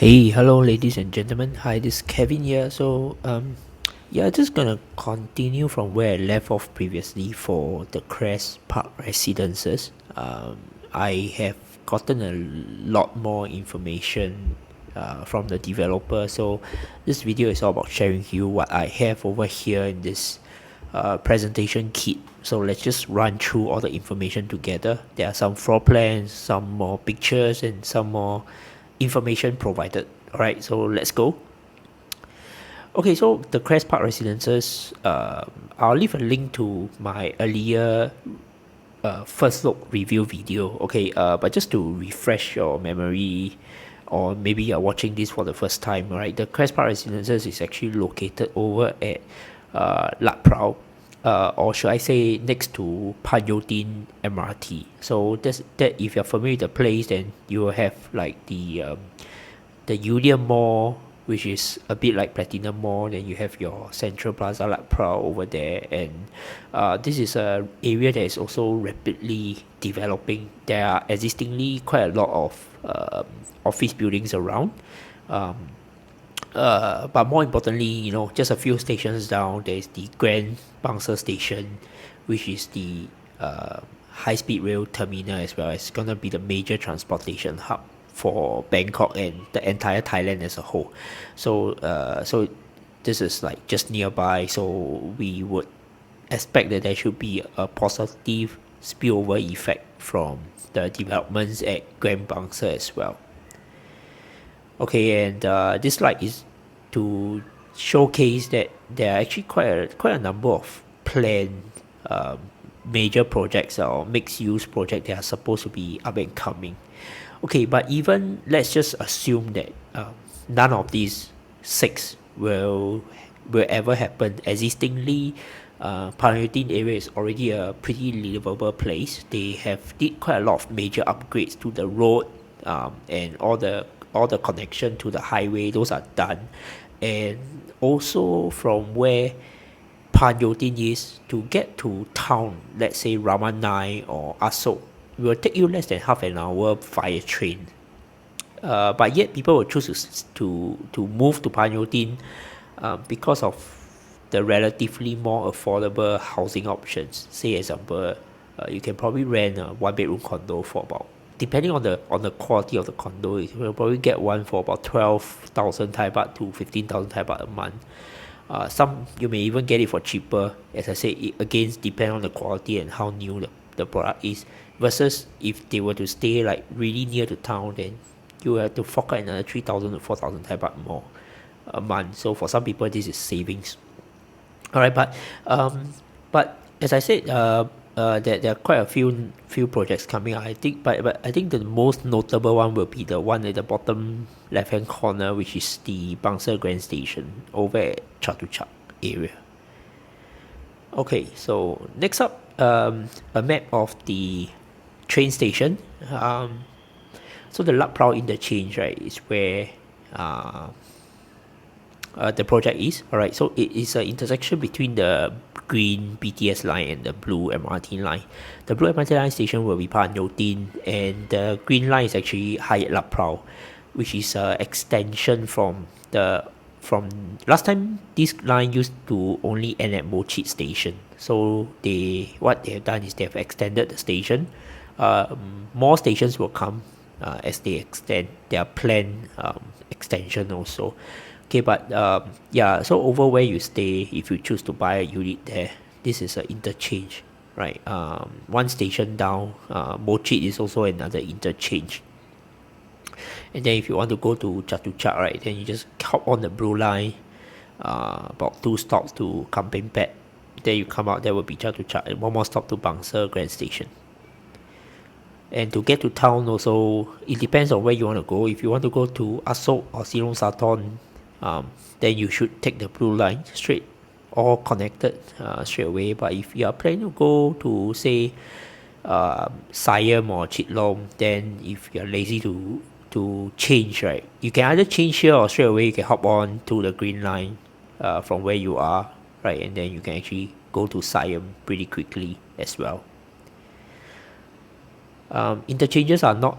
Hey, hello, ladies and gentlemen. Hi, this is Kevin here. So, just gonna continue from where I left off previously for the Crest Park Residences. I have gotten a lot more information from the developer. So, this video is all about sharing with you what I have over here in this presentation kit. So let's just run through all the information together. There are some floor plans, some more pictures, and some more information provided. Alright, so let's go. Okay, so the Crest Park Residences, I'll leave a link to my earlier first look review video. Okay, but just to refresh your memory, or maybe you're watching this for the first time, right? The Crest Park Residences is actually located over at Lat Phrao, or should I say next to Phahon Yothin MRT. So that if you're familiar with the place, then you will have like the Union Mall, which is a bit like Platinum Mall. Then you have your Central Plaza Lat Phrao over there, and this is a area that is also rapidly developing. There are existingly quite a lot of office buildings around, but more importantly, just a few stations down, there is the Grand Bangsa Station, which is the high-speed rail terminal, as well as gonna be the major transportation hub for Bangkok and the entire Thailand as a whole. So this is like just nearby, so we would expect that there should be a positive spillover effect from the developments at Grand Bangsa as well. Okay, and this slide is to showcase that there are actually quite a number of planned major projects or mixed use projects that are supposed to be up and coming. Okay, but even let's just assume that none of these six will ever happen. Existingly, Phahonyothin area is already a pretty livable place. They have did quite a lot of major upgrades to the road, and all the connection to the highway. Those are done, and also from where Phahonyothin is to get to town, let's say Ramanai or Asok, it will take you less than half an hour via train. But yet people will choose to move to Phahonyothin because of the relatively more affordable housing options. Say example, you can probably rent a one bedroom condo for about, depending on the quality of the condo, you will probably get one for about 12,000 Thai baht to 15,000 Thai baht a month. Some you may even get it for cheaper. As I said, it again depends on the quality and how new the product is. Versus if they were to stay like really near to town, then you have to fork out another 3,000 to 4,000 Thai baht more a month. So for some people, this is savings. Alright, but as I said, there are quite a few projects coming out. I think, but I think the most notable one will be the one at the bottom left hand corner, which is the Bangsa Grand Station over at Chatuchak area. Okay, so next up, a map of the train station. So the Lat Phrao interchange, right, is where the project is. Alright, so it is an intersection between the green BTS line and the blue MRT line. The blue MRT line station will be Phahonyothin, and the green line is actually Hyatt Lat Phrao, which is an extension from last time. This line used to only end at Mochit station. So what they have done is they have extended the station. More stations will come as they extend their planned extension also. Okay, but so over where you stay, if you choose to buy a unit there, this is an interchange, right? One station down, Mochit is also another interchange. And then if you want to go to Chatuchak, right, then you just hop on the blue line, about 2 stops to Kampeng Pet. Then you come out, there will be Chatuchak, and one more stop to Bangsa Grand Station. And to get to town also, it depends on where you want to go. If you want to go to Asok or Silong Sathorn, then you should take the blue line straight, all connected straight away. But if you are planning to go to, say, Siam or Chitlom, then if you're lazy to change, right, you can either change here or straight away you can hop on to the green line from where you are, right, and then you can actually go to Siam pretty quickly as well. Interchanges are not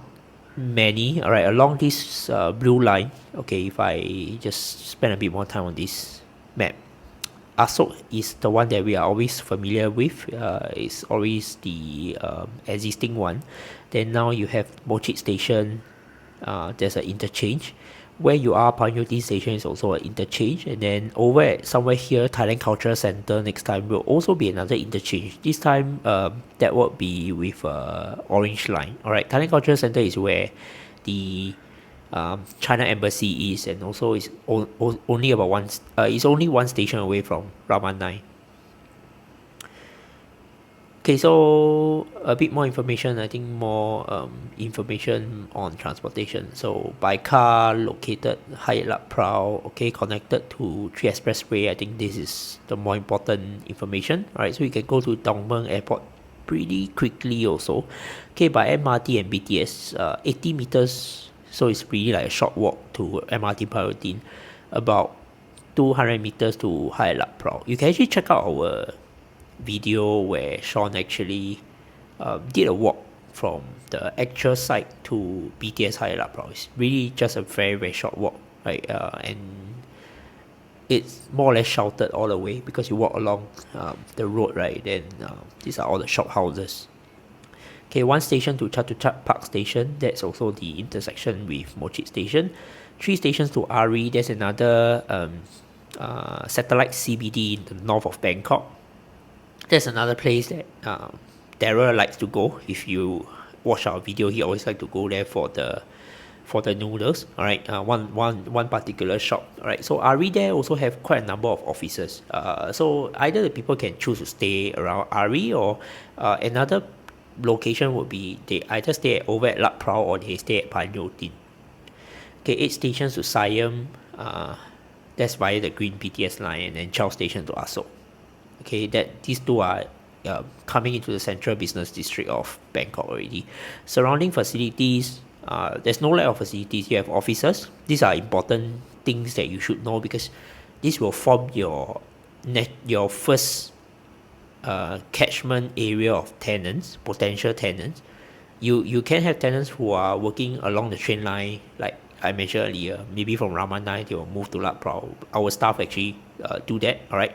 many. All right, along this blue line. Okay, if I just spend a bit more time on this map, Asok is the one that we are always familiar with. It's always the existing one. Then now you have Mochit Station. There's an interchange. Where you are, Phahonyothin Station is also an interchange. And then over at somewhere here, Thailand Cultural Center next time will also be another interchange. This time, that would be with orange line. Alright, Thailand Cultural Center is where the China Embassy is, and also is only about it's only one station away from Raman 9. Okay, so a bit more information. I think more information on transportation. So by car, located Hyatt Lat Prao, okay, connected to 3 Expressway. I think this is the more important information. Alright, so you can go to Dong Meng Airport pretty quickly also. Okay, by MRT and BTS, 80 meters. So it's really like a short walk to MRT Phahonyothin. About 200 meters to Hyatt Lat Prao. You can actually check out our video where Sean actually did a walk from the actual site to BTS Hyatt Lat Prao. It's really just a very very short walk, right? And it's more or less sheltered all the way because you walk along the road, right? Then these are all the shop houses. Okay, one station to Chatuchak Park Station. That's also the intersection with Mochit Station. 3 stations to Ari. There's another satellite CBD in the north of Bangkok. There's another place that Daryl likes to go. If you watch our video, he always like to go there for the noodles. Alright, one particular shop. Alright, so Ari there also have quite a number of offices. So either the people can choose to stay around Ari, or another location would be they either stay over at Lat Prao or they stay at Phahonyothin. Okay, 8 stations to Siam. That's via the green BTS line, and then 12 stations to Asok. Okay, that these two are coming into the central business district of Bangkok already. Surrounding facilities, there's no lack of facilities. You have offices. These are important things that you should know because this will form your first catchment area of tenants, potential tenants. You can have tenants who are working along the train line, like I mentioned earlier. Maybe from Raman 9 they will move to Lat Prao. Our staff actually do that. Alright.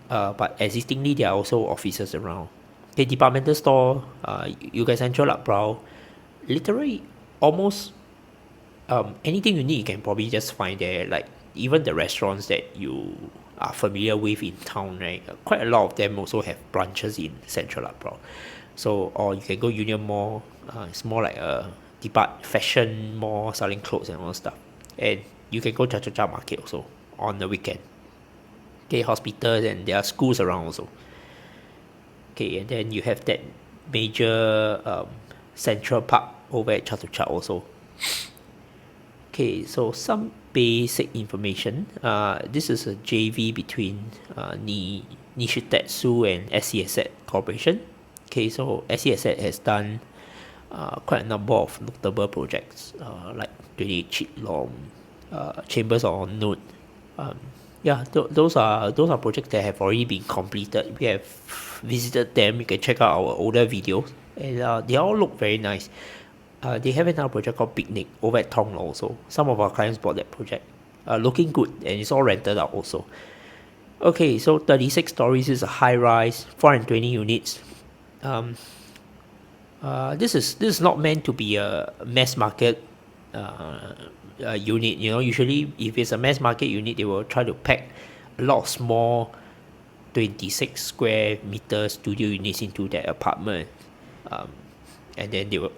But existingly, there are also offices around. Okay, departmental store, you guys Central Lat Prao, literally almost anything you need, you can probably just find there. Like even the restaurants that you are familiar with in town, right? Quite a lot of them also have branches in Central Lat Prao. So, or you can go Union Mall. It's more like a fashion mall selling clothes and all stuff. And you can go Cha Cha Cha Market also on the weekend. Okay, hospitals, and there are schools around also. Okay, and then you have that major central park over at Chatuchak also. Okay, so some basic information. This is a JV between Nishitetsu and SE Asset Corporation. Okay, so SE Asset has done quite a number of notable projects like 28 Chit Long, Chambers of Unknown. Those are projects that have already been completed. We have visited them. You can check out our older videos, and they all look very nice. They have another project called Picnic over at Tong Lo also. Some of our clients bought that project. Looking good, and it's all rented out also. Okay, so 36 stories is a high rise, 420 units. This is not meant to be a mass market unit. Usually if it's a mass market unit, they will try to pack a lot of small 26 square meter studio units into that apartment, and then they will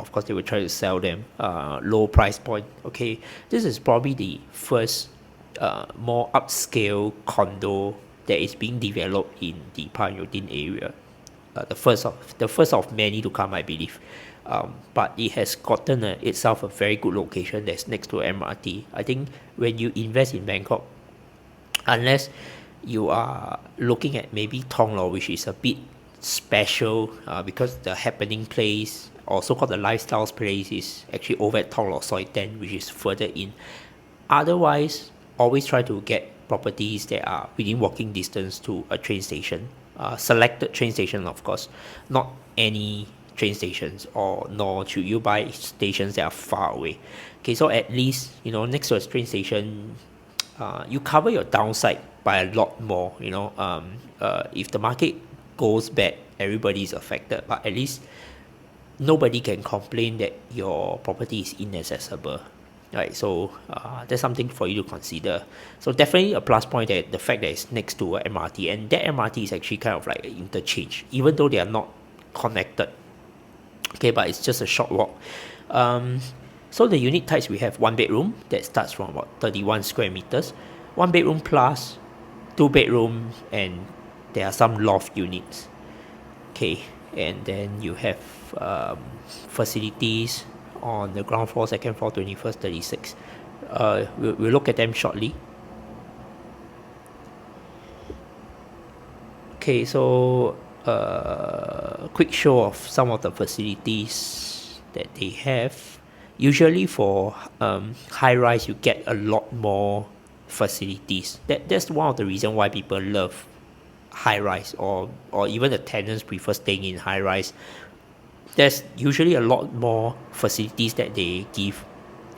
try to sell them low price point. Okay, this is probably the first more upscale condo that is being developed in the Phahonyothin area. The first of many to come, I believe. But it has gotten itself a very good location that's next to MRT. I think when you invest in Bangkok, unless you are looking at maybe Thong Lo, which is a bit special because the happening place, or so-called the lifestyle place, is actually over at Thong Lo Soi 10, which is further in. Otherwise, always try to get properties that are within walking distance to a train station. Selected train station, of course, not any train stations, or nor should you buy stations that are far away. Okay, so at least next to a train station, you cover your downside by a lot more. If the market goes bad, everybody is affected, but at least nobody can complain that your property is inaccessible, right? So that's something for you to consider. So definitely a plus point that the fact that it's next to a MRT, and that MRT is actually kind of like an interchange, even though they are not connected. Okay, but it's just a short walk. So the unit types, we have 1 bedroom that starts from about 31 square meters, 1 bedroom plus, 2 bedroom, and there are some loft units. Okay, and then you have facilities on the ground floor, second floor, 21st, 36. We'll look at them shortly. Okay, so quick show of some of the facilities that they have. Usually for high rise, you get a lot more facilities. That's one of the reasons why people love high rise, or even the tenants prefer staying in high rise. There's usually a lot more facilities that they give.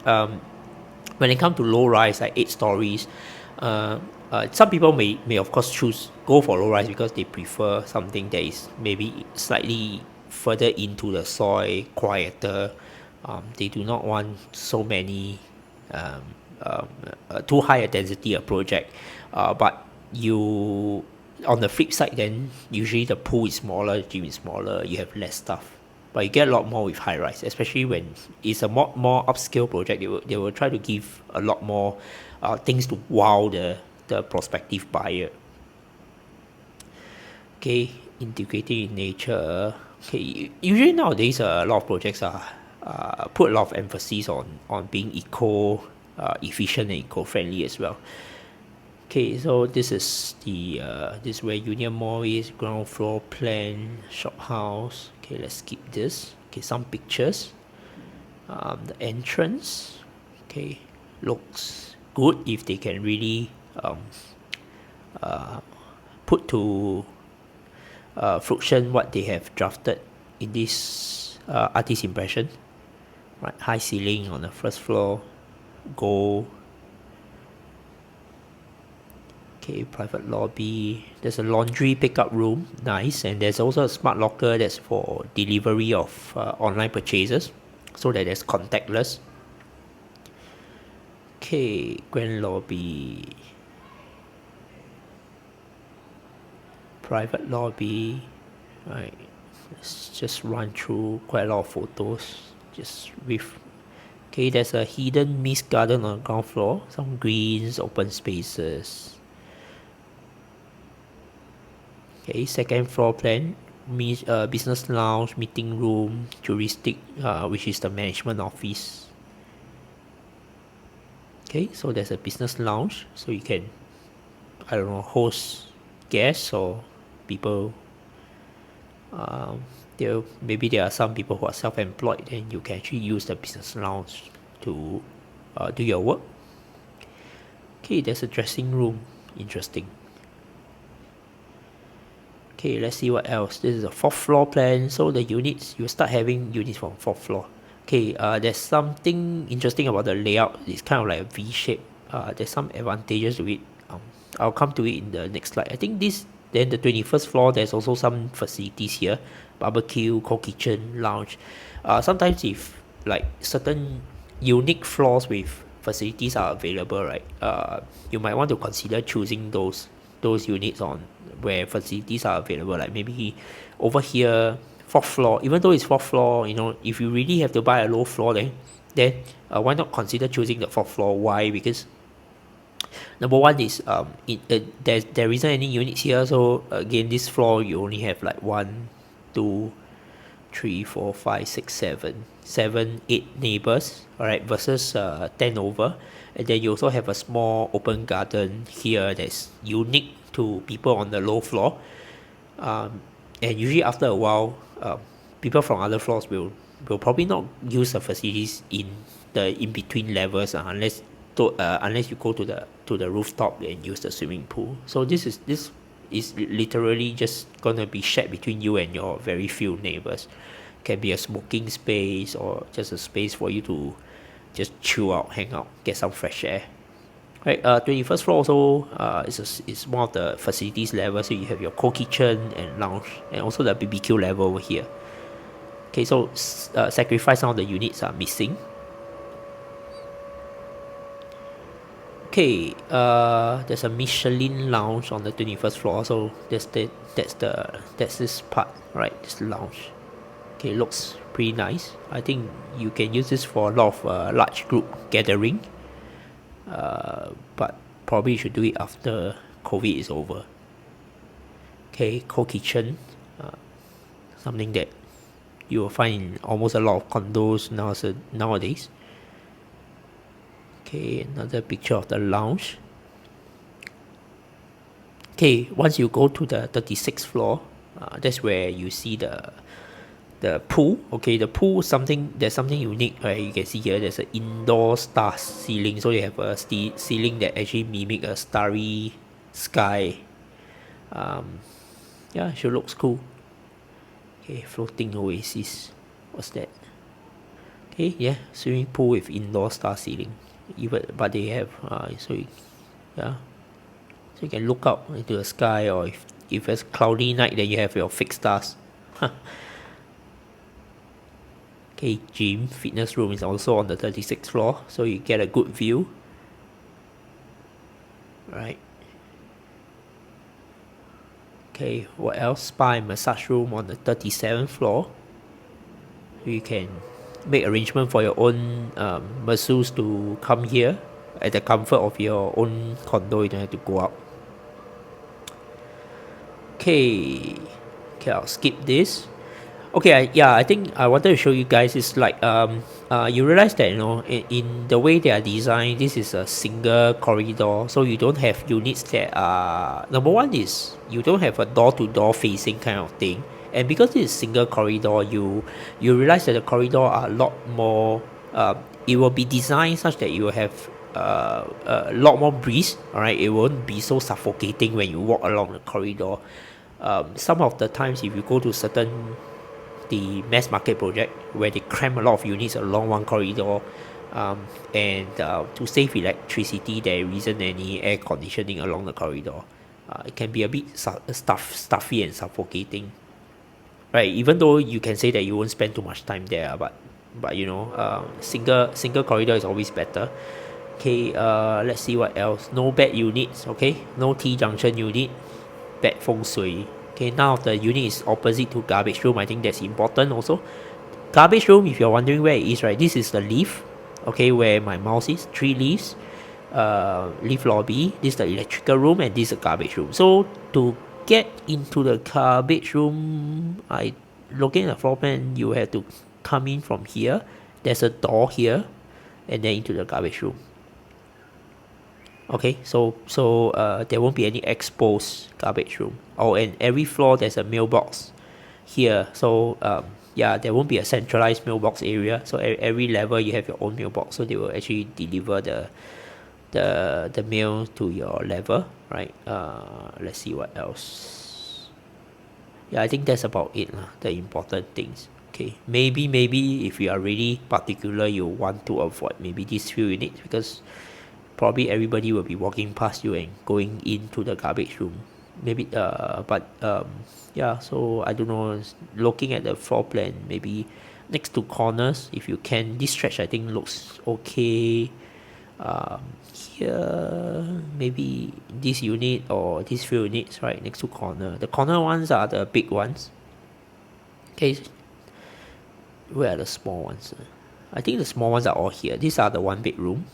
When it comes to low rise, like 8 stories, some people may of course go for low rise because they prefer something that is maybe slightly further into the soil, quieter. They do not want so many too high a density a project. But you, on the flip side, then usually the pool is smaller, the gym is smaller, you have less stuff. But you get a lot more with high rise, especially when it's a more upscale project. They will try to give a lot more things to wow the prospective buyer. Okay, integrating in nature. Okay, usually nowadays a lot of projects are put a lot of emphasis on being efficient and eco-friendly as well. Okay, so this is this is where Union Mall is, ground floor plan, shop house. Okay, let's skip this. Okay, some pictures. The entrance. Okay, looks good if they can really put to fruition what they have drafted in this artist impression. Right, high ceiling on the first floor, gold. Okay, private lobby. There's a laundry pickup room, nice, and there's also a smart locker that's for delivery of online purchases, so that there's contactless. Okay, grand lobby, private lobby. Right, let's just run through quite a lot of photos. Just with. Okay, there's a hidden mist garden on the ground floor, some greens, open spaces. Okay, second floor plan, business lounge, meeting room, touristic, which is the management office. Okay, so there's a business lounge, so you can, I don't know, host guests or people. Maybe there are some people who are self-employed, and you can actually use the business lounge to do your work. Okay, there's a dressing room, interesting. Okay, let's see what else. This is a 4th floor plan. So the units, you start having units from 4th floor. Okay, there's something interesting about the layout. It's kind of like a V shape. There's some advantages to it. I'll come to it in the next slide. I think then the 21st floor, there's also some facilities here. Barbecue, co-kitchen, lounge. Sometimes if like certain unique floors with facilities are available, right? You might want to consider choosing those units on where facilities are available. Like maybe over here, 4th floor. Even though it's 4th floor, if you really have to buy a low floor, then why not consider choosing the 4th floor? Why? Because number one is there isn't any units here, so again this floor you only have like 1, 2, 3, 4, 5, 6, 7, 8 neighbors, alright, versus 10 over. And then you also have a small open garden here that's unique to people on the low floor. And usually after a while, people from other floors will probably not use the facilities in the in-between levels unless you go to the rooftop and use the swimming pool. So this is literally just gonna be shared between you and your very few neighbors. can be a smoking space or just a space for you to just chill out, hang out, get some fresh air. Right, 21st floor also is one of the facilities level, so you have your cold kitchen and lounge, and also the BBQ level over here. Okay, so sacrifice some of the units are missing. Okay, there's a Michelin lounge on the 21st floor, so that's this part, right? This lounge. Okay, looks pretty nice. I think you can use this for a lot of large group gathering. But probably you should do it after COVID is over. Okay, cold kitchen, something that you will find in almost a lot of condos nowadays. Okay, another picture of the lounge. Okay, once you go to the 36th floor, that's where you see the pool. Okay, the pool there's something unique, right? You can see here there's an indoor star ceiling, so you have a ceiling that actually mimic a starry sky. Yeah, sure looks cool. Okay, floating oasis. What's that? Okay, yeah, swimming pool with indoor star ceiling. But they have so you can look up into the sky, or if it's cloudy night, then you have your fixed stars. Okay, gym, fitness room is also on the 36th floor, so you get a good view. Right. Okay, what else? Spa and massage room on the 37th floor. You can make arrangement for your own masseurs to come here at the comfort of your own condo. You don't have to go out. Okay, I'll skip this. Okay, I think I wanted to show you guys is like you realize that in the way they are designed, this is a single corridor, so you don't have units that are, number one is you don't have a door to door facing kind of thing, and because this is single corridor, you realize that the corridor are a lot more. It will be designed such that you will have a lot more breeze. All right, it won't be so suffocating when you walk along the corridor. Some of the times, if you go to the mass market project where they cram a lot of units along one corridor, and to save electricity, there isn't any air conditioning along the corridor. It can be a bit stuffy and suffocating, right? Even though you can say that you won't spend too much time there, but single corridor is always better. Okay, let's see what else. No bed units. Okay, no T-junction unit. Bad feng shui. Okay, none of the unit is opposite to garbage room. I think that's important also. Garbage room, if you're wondering where it is, right, this is the lift. Okay, where my mouse is. 3 lifts. Lift lobby. This is the electrical room, and this is the garbage room. So to get into the garbage room, looking at the floor plan, you have to come in from here. There's a door here, and then into the garbage room. Okay, so there won't be any exposed garbage room. Oh, and every floor there's a mailbox here. So there won't be a centralized mailbox area. So every level you have your own mailbox. So they will actually deliver the mail to your level, right? Let's see what else. Yeah, I think that's about it, the important things. Okay, maybe if you are really particular, you want to avoid maybe these few units, because probably everybody will be walking past you and going into the garbage room. Maybe so I don't know, looking at the floor plan, maybe next to corners, if you can. This stretch I think looks okay. Here maybe this unit or these few units right next to corner. The corner ones are the big ones. Okay, where are the small ones? I think the small ones are all here. These are the 1 bedroom.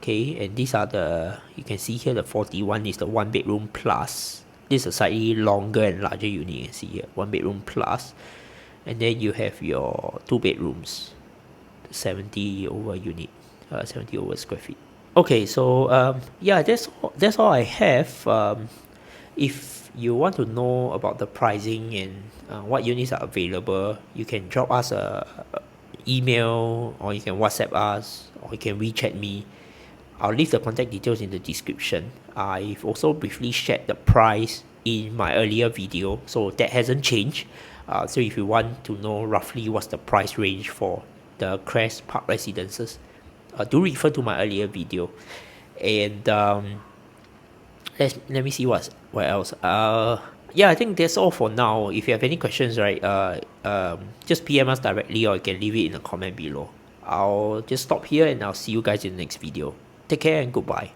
Okay, and these are you can see here the 41 is the 1 bedroom plus. This is a slightly longer and larger unit. You can see here 1 bedroom plus, and then you have your 2 bedrooms, 70 over unit, 70 over square feet. Okay, so that's all I have. If you want to know about the pricing and what units are available, you can drop us a email, or you can WhatsApp us, or you can WeChat me. I'll leave the contact details in the description. I've also briefly shared the price in my earlier video, so that hasn't changed. So if you want to know roughly what's the price range for the Crest Park Residences, do refer to my earlier video. And let me see what else. Yeah, I think that's all for now. If you have any questions, right, just PM us directly, or you can leave it in the comment below. I'll just stop here and I'll see you guys in the next video. Take care and goodbye.